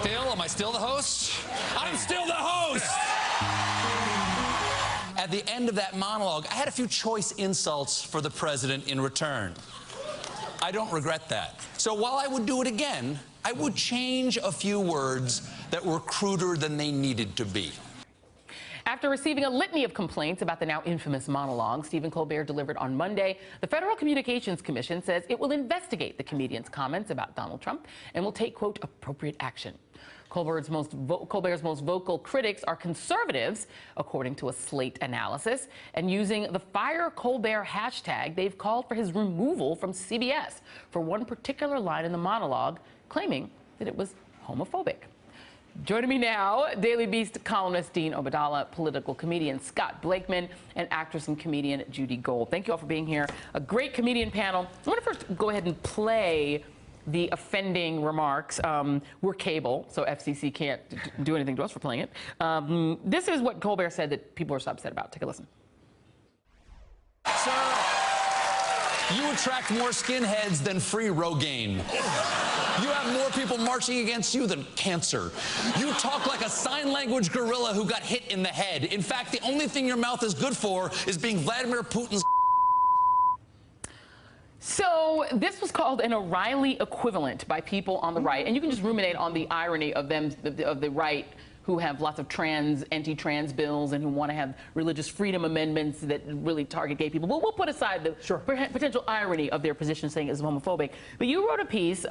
Am I still the host? I'm still the host! At the end of that monologue, I had a few choice insults for the president in return. I don't regret that. So while I would do it again, I would change a few words that were cruder than they needed to be. After receiving a litany of complaints about the now infamous monologue Stephen Colbert delivered on Monday, the Federal Communications Commission says it will investigate the comedian's comments about Donald Trump and will take, quote, appropriate action. Colbert's most vocal critics are conservatives, according to a Slate analysis. And using the Fire Colbert hashtag, they've called for his removal from CBS for one particular line in the monologue, claiming that it was homophobic. Joining me now, Daily Beast columnist Dean Obeidallah, political comedian Scott Blakeman, and actress and comedian Judy Gold. Thank you all for being here. A great comedian panel. I want to first go ahead and play the offending remarks. We're cable, so FCC can't do anything to us for playing it. This is what Colbert said that people are so upset about. Take a listen. Sir, you attract more skinheads than free Rogaine. You have more people marching against you than cancer. You talk like a sign language gorilla who got hit in the head. In fact, the only thing your mouth is good for is being Vladimir Putin's. So this was called an O'Reilly equivalent by people on the right, and you can just ruminate on the irony of them, of the right, who have lots of anti-trans bills and who want to have religious freedom amendments that really target gay people. But we'll put aside the potential irony of their position saying it's homophobic. But you wrote a piece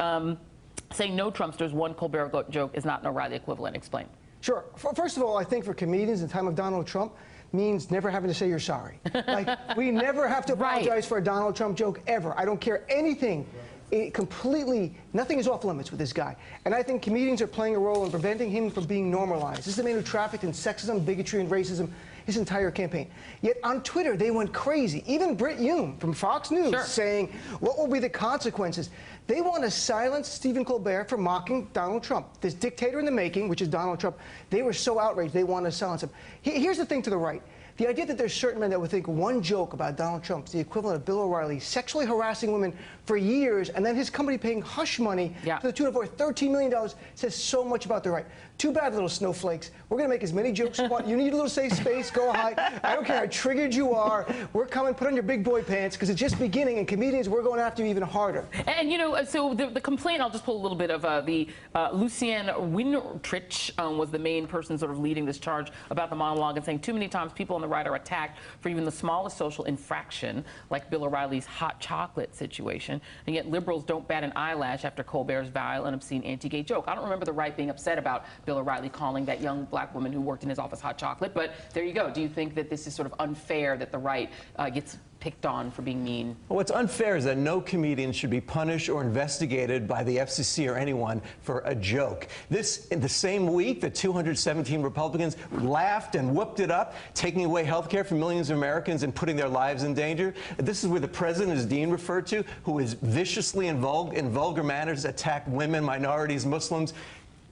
saying no Trumpsters, one Colbert joke is not an O'Reilly equivalent. Explain. Sure. First of all, I think for comedians in the time of Donald Trump means never having to say you're sorry. Like, we never have to apologize for a Donald Trump joke ever. I don't care anything. Nothing is off limits with this guy. And I think comedians are playing a role in preventing him from being normalized. This is a man who trafficked in sexism, bigotry, and racism his entire campaign. Yet on Twitter, they went crazy. Even Brit Hume from Fox News saying, what will be the consequences? They want to silence Stephen Colbert for mocking Donald Trump. This dictator in the making, which is Donald Trump, they were so outraged, they want to silence him. Here's the thing to the right. The idea that there's certain men that would think one joke about Donald Trump is the equivalent of Bill O'Reilly sexually harassing women for years, and then his company paying hush money to the tune of over $13 million says so much about the right. Too bad, little snowflakes. We're going to make as many jokes as you want. You need a little safe space. Go hide. I don't care how triggered you are. We're coming. Put on your big boy pants, because it's just beginning, and comedians, we're going after you even harder. And, you know, so the complaint, I'll just pull a little bit of Lucienne Wintrich was the main person sort of leading this charge about the monologue and saying too many times people on the right are attacked for even the smallest social infraction, like Bill O'Reilly's hot chocolate situation, and yet liberals don't bat an eyelash after Colbert's vile and obscene anti-gay joke. I don't remember the right being upset about Bill O'Reilly calling that young black woman who worked in his office hot chocolate, but there you go. Do you think that this is sort of unfair that the right gets picked on for being mean? Well, what's unfair is that no comedian should be punished or investigated by the FCC or anyone for a joke. This, in the same week that 217 Republicans laughed and whooped it up, taking away health care for millions of Americans and putting their lives in danger. This is where the president, as Dean referred to, who is viciously in vulgar manners attacked women, minorities, Muslims,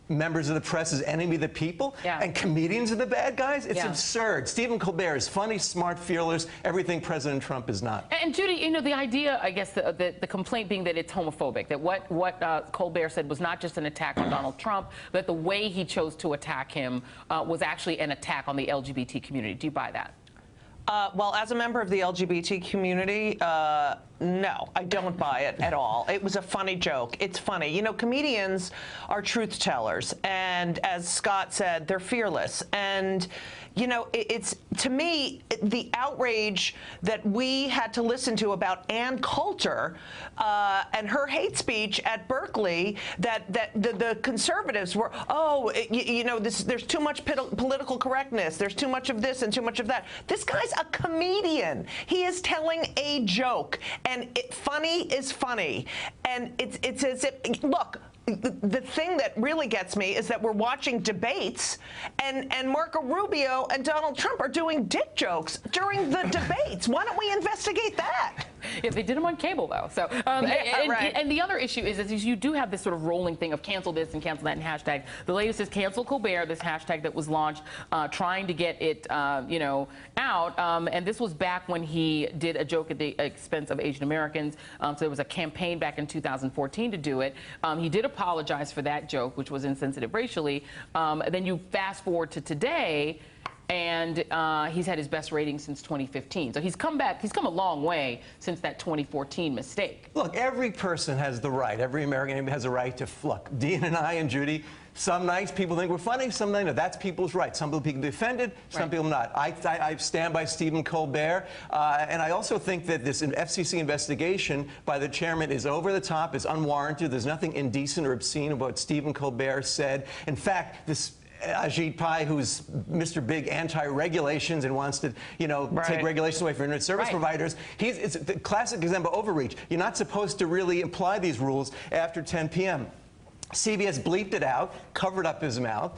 members of the press as enemy of the people, and comedians are the bad guys? It's absurd. Stephen Colbert is funny, smart, fearless, everything President Trump is not. And Judy, you know, the idea, I guess, the complaint being that it's homophobic, that what Colbert said was not just an attack on Donald Trump, but the way he chose to attack him was actually an attack on the LGBT community. Do you buy that? Well, as a member of the LGBT community, no, I don't buy it at all. It was a funny joke. It's funny. You know, comedians are truth tellers, and as Scott said, they're fearless. And, you know, it's, to me, the outrage that we had to listen to about Ann Coulter and her hate speech at Berkeley, that the conservatives were, you know, there's too much political correctness, there's too much of this and too much of that. This guy's a comedian. He is telling a joke, and funny is funny. And it's as if, look, the thing that really gets me is that we're watching debates, and Marco Rubio and Donald Trump are doing dick jokes during the debates. Why don't we investigate that? Yeah, they did them on cable, though. So, and the other issue is you do have this sort of rolling thing of cancel this and cancel that and hashtag. The latest is cancel Colbert, this hashtag that was launched trying to get it, out. And this was back when he did a joke at the expense of Asian Americans. So there was a campaign back in 2014 to do it. He did apologize for that joke, which was insensitive racially. Then you fast forward to today, and he's had his best rating since 2015. So he's come back. He's come a long way since that 2014 mistake. Look, every person has the right, every American has a right to, look, Dean and I and Judy, some nights people think we're funny, some nights, no, that's people's right. Some people can be offended, some people not. I stand by Stephen Colbert, and I also think that this FCC investigation by the chairman is over the top, it's unwarranted, there's nothing indecent or obscene about what Stephen Colbert said. In fact, this Ajit Pai, who's Mr. Big anti-regulations and wants to, take regulations away from internet service providers, it's the classic example of overreach. You're not supposed to really apply these rules after 10 p.m. CBS bleeped it out, covered up his mouth,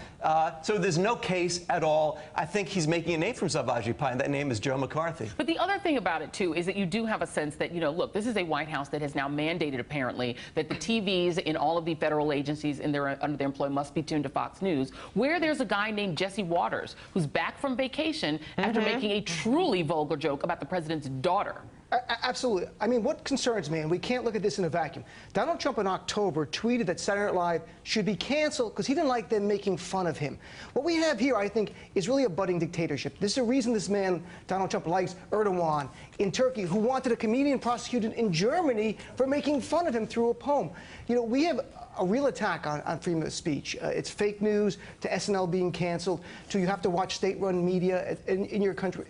so there's no case at all. I think he's making a name for himself, Ajit Pai, and that name is Joe McCarthy. But the other thing about it, too, is that you do have a sense that, look, this is a White House that has now mandated, apparently, that the TVs in all of the federal agencies under their employ must be tuned to Fox News, where there's a guy named Jesse Waters who's back from vacation after making a truly vulgar joke about the president's daughter. Absolutely. I mean, what concerns me, and we can't look at this in a vacuum, Donald Trump in October tweeted that Saturday Night Live should be canceled because he didn't like them making fun of him. What we have here, I think, is really a budding dictatorship. This is the reason this man, Donald Trump, likes Erdogan in Turkey, who wanted a comedian prosecuted in Germany for making fun of him through a poem. We have a real attack on freedom of speech. It's fake news, to SNL being canceled, to you have to watch state-run media in your country,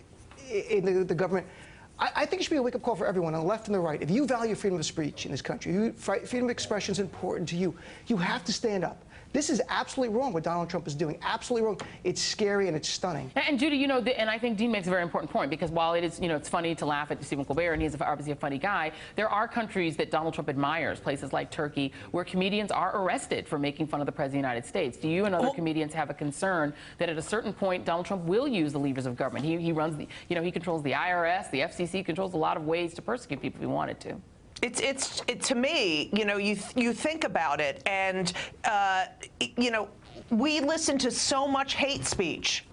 in the government. I think it should be a wake-up call for everyone on the left and the right. If you value freedom of speech in this country, freedom of expression is important to you, you have to stand up. This is absolutely wrong what Donald Trump is doing. Absolutely wrong. It's scary and it's stunning. And Judy, and I think Dean makes a very important point, because while it is, it's funny to laugh at Stephen Colbert, and he's obviously a funny guy, there are countries that Donald Trump admires, places like Turkey, where comedians are arrested for making fun of the President of the United States. Do you and other comedians have a concern that at a certain point Donald Trump will use the levers of government? He runs the, he controls the IRS, the FCC, controls a lot of ways to persecute people if he wanted to. It's to me, you think about it, and we listen to so much hate speech.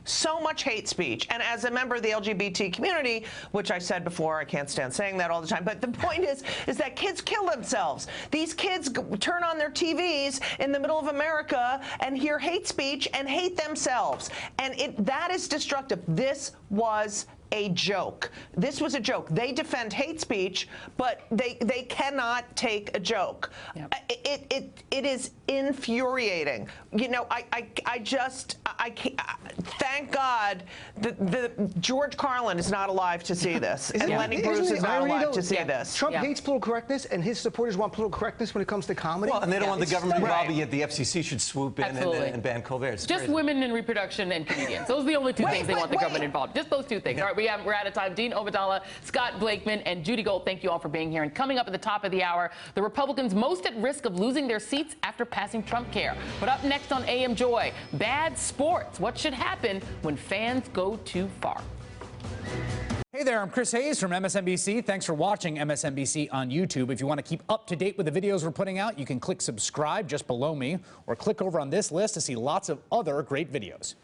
And as a member of the LGBT community, which I said before, I can't stand saying that all the time, but the point is that kids kill themselves. These kids turn on their TVs in the middle of America and hear hate speech and hate themselves. And that is destructive. This was a joke. This was a joke. They defend hate speech, but they cannot take a joke. Yep. It is infuriating. I can't. Thank God the George Carlin is not alive to see this, and Lenny Bruce is not alive to see this. Trump hates political correctness, and his supporters want political correctness when it comes to comedy. Well, and they don't want the government involved, yet the FCC should swoop in and ban Colbert. It's just crazy. Women in reproduction and comedians. Those are the only two things they want the government involved. Just those two things. All right, we're out of time. Dean Obeidallah, Scott Blakeman, and Judy Gold, thank you all for being here. And coming up at the top of the hour, the Republicans most at risk of losing their seats after passing Trump Care. But up next on AM Joy, bad sports. What should happen when fans go too far? Hey there, I'm Chris Hayes from MSNBC. Thanks for watching MSNBC on YouTube. If you want to keep up to date with the videos we're putting out, you can click subscribe just below me, or click over on this list to see lots of other great videos.